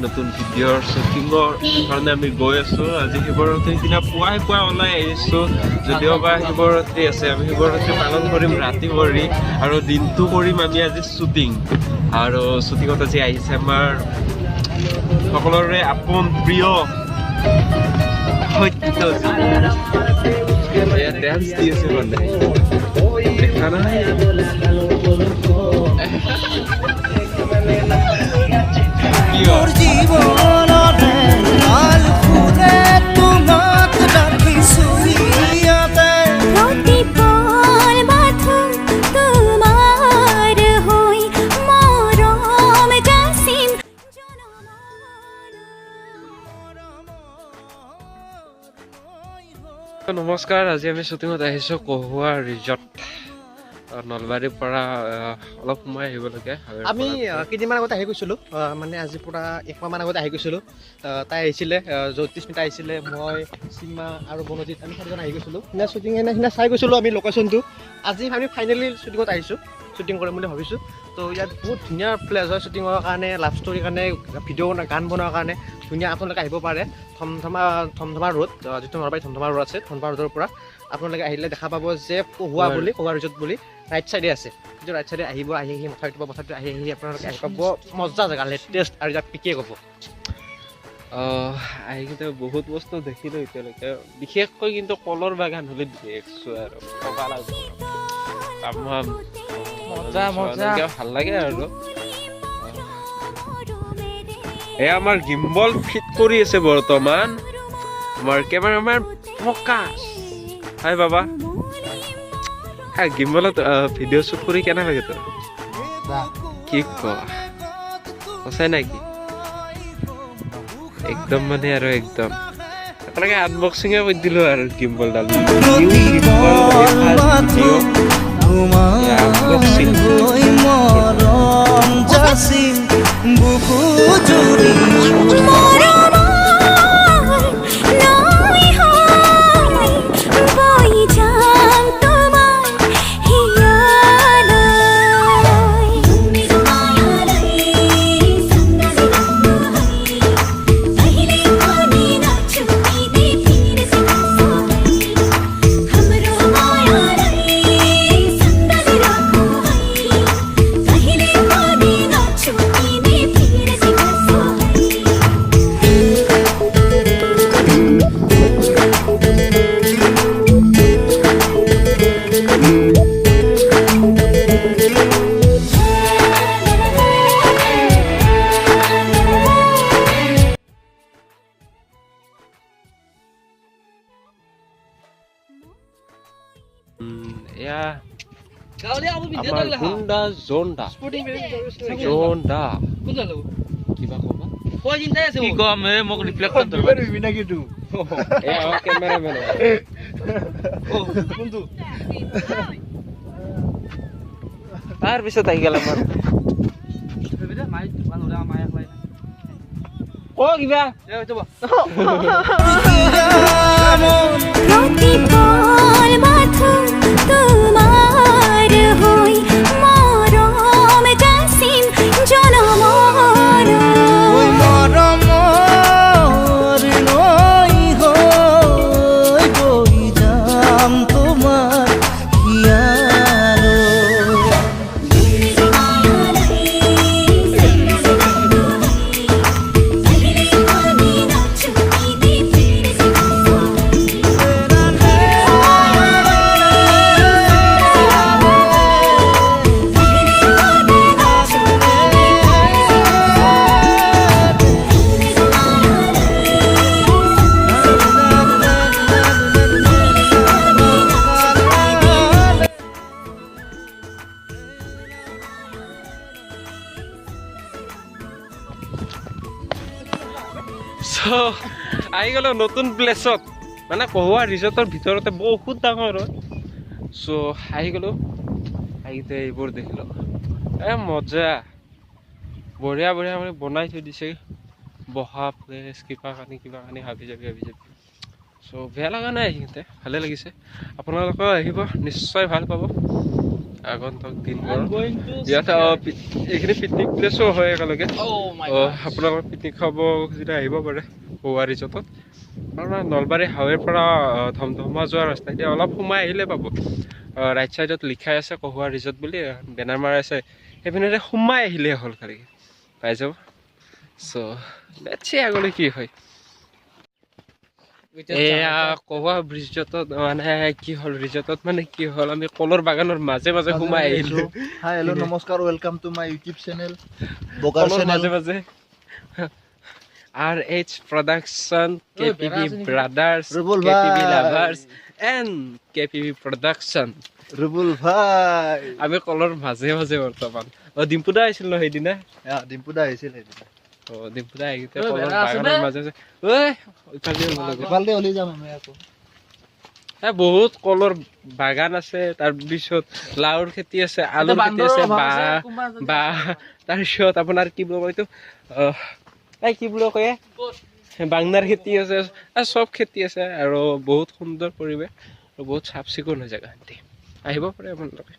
নতুন ভিডিঅ'ৰ শ্বুটিঙৰ কাৰণে আমি গৈ আছোঁ। আজি শিৱৰাত্ৰিৰ দিনা পুৱাই ওলাই আহিছোঁ। যদিও বা শিৱৰাত্ৰি আছে, আমি শিৱৰাত্ৰি পালন কৰিম ৰাতি কৰি আৰু দিনটো কৰিম আমি আজি শ্বুটিং। আৰু শ্বুটিঙত আজি আহিছে আমাৰ সকলোৰে আপোন প্ৰিয় সত্যজিৎ। ডান্স দি আছে মানে দেখা নাই মোর জীবনতে লাল ফুলে তোমাক রাখিছো ইয়াতে প্রতিপল মাথো তোমার হই মরম জাসিম নমস্কাৰ। আজি আমি শ্বুটিঙত আহিছোঁ কহুৱা ৰিজৰ্ট নলবাৰীৰ পৰা অলপ সময় আহিব লাগে। আমি কেইদিনমান আগতে আহি গৈছিলোঁ, মানে আজিৰ পৰা একমাহমান আগতে আহি গৈছিলোঁ। তাই আহিছিলে, জ্যোতিস্মিতা আহিছিলে, মই সীমা আৰু বনজিৎ, আমি চাৰিজন আহি গৈছিলোঁ। সিদিনা শ্বুটিং সিদিনা চাই গৈছিলোঁ আমি লোকেশ্যনটো। আজি আমি ফাইনেলি শ্বুটিঙত আহিছোঁ, শ্বুটিং কৰিম বুলি ভাবিছোঁ। তো ইয়াত বহুত ধুনীয়া প্লেচ হয় শ্বুটিঙৰ কাৰণে, লাভ ষ্টৰীৰ কাৰণে, ভিডিঅ' গান বনোৱাৰ কাৰণে ধুনীয়া। আপোনালোকে আহিব পাৰে ধমধমা ৰোড, যিটো নলবাৰী ধমধমা ৰোড আছে, ধমধমা ৰোডৰ পৰা আপোনালোকে আহিলে দেখা পাব যে কহুৱা ৰিজৰ্ট বুলি ৰাইট চাইডে আছে। কিন্তু ৰাইট চাইডে আহিব, আহি মথাউৰিটো আহি আপোনালোকে আহি পাব। মজা জেগা, লেটেষ্ট আৰু ইয়াত পিকে ক'ব। আহি কিন্তু বহুত বস্তু দেখিলোঁ এতিয়ালৈকে, বিশেষকৈ কিন্তু কলৰ বাগান হ'লে দেখিছোঁ আৰু ক'বা লাগিব ভাল লাগে আৰু। এয়া আমাৰ গিম্বল ফিট কৰি আছে বৰ্তমান আমাৰ কেমেৰামেন প্ৰকাশ। হাই বাবা। হ্যাঁ, গিম্বলত ভিডিঅ' শ্বুট কৰি কেনে লাগে তোৰ? কি কোৱা, সঁচাই নাকি? একদম মানে আৰু একদম একেলগে আনবক্সিঙে কৰি দিলোঁ আৰু গিম্বলডাল। আমাৰ গুণ্ডা জোনদা কিবা ক'বা? কি কম মোক ৰিফ্লেক্টৰ ধৰিবি নাকি তো? কেমেৰামেন তাৰ পিছত আহি গ'ল আমাৰ কিবা প্রতিপল মাথো তোমার হই মরম জাসিম জনমর ওই মরমর নই হই বই যাম তোমার হিয়ালো আহি গ'লো নতুন প্লেচত মানে কহুৱা ৰিজৰ্টৰ ভিতৰতে বহুত ডাঙৰ হয় চ' আহি গ'লো আহিতে এইবোৰ দেখিলোঁ মজা বঢ়িয়া বঢ়িয়া মানে বনাই থৈ দিছে বহা প্লেচ কিবা কানি হাবি যাবি চ' বেয়া লগা নাই সিহঁতে ভালে লাগিছে আপোনালোকেও আহিব নিশ্চয় ভাল পাব আগন্তুক দিনবোৰ ইয়াতে এইখিনি পিকনিক প্লেচো হয় একেলগে আপোনালোকে পিকনিক খাব যেতিয়া আহিব পাৰে কহুৱা ৰিজৰ্টত আপোনাৰ নলবাৰী হাইৱেৰ পৰা ধমধমা যোৱা ৰাস্তা এতিয়া অলপ সোমাই আহিলে পাব ৰাইট চাইডত লিখাই আছে কহুৱা ৰিজৰ্ট বুলি বেনাৰ মাৰা আছে সেইপিনে সোমাই আহিলে হ'ল খালি পাই যাব চ' লেটছি আগলৈ কি হয় এয়া কহুৱা ৰিজৰ্টত মানে কি হ'ল ৰিজৰ্টত মানে কি হ'ল আমি কলৰ বাগানৰ মাজে মাজে সোমাই আহিলোঁ হাই হেল্ল' নমস্কাৰ welcome to my YouTube channel কলৰ মাজে মাজে RH Production, KPV Brothers, Rubul KPV bhai. Lovers and KPV Production Rubul ভাই আমি কলৰ মাজে মাজে বৰ্তমান ডিম্পুদা আহিছিল ন সেইদিনা ডিম্পু দা আহিছিল সেইদিনা ডিম্পুদা আহিতে কলৰ বাগানৰ মাজে মাজে ঐ ইফালে ওলাই যাম আমি আকৌ বহুত কলৰ বাগান আছে তাৰপিছত লাওৰ খেতি আছে আলুৰ খেতি আছে বাঁহ তাৰপিছত আপোনাৰ কি বুলি কয় এইটো কি বুলি কয় বাংনাৰ খেতি আছে চব খেতি আছে আৰু বহুত সুন্দৰ পৰিৱেশ আৰু বহুত চাফ চিকুণ হৈ জেগা আহিব পাৰে আপোনালোকে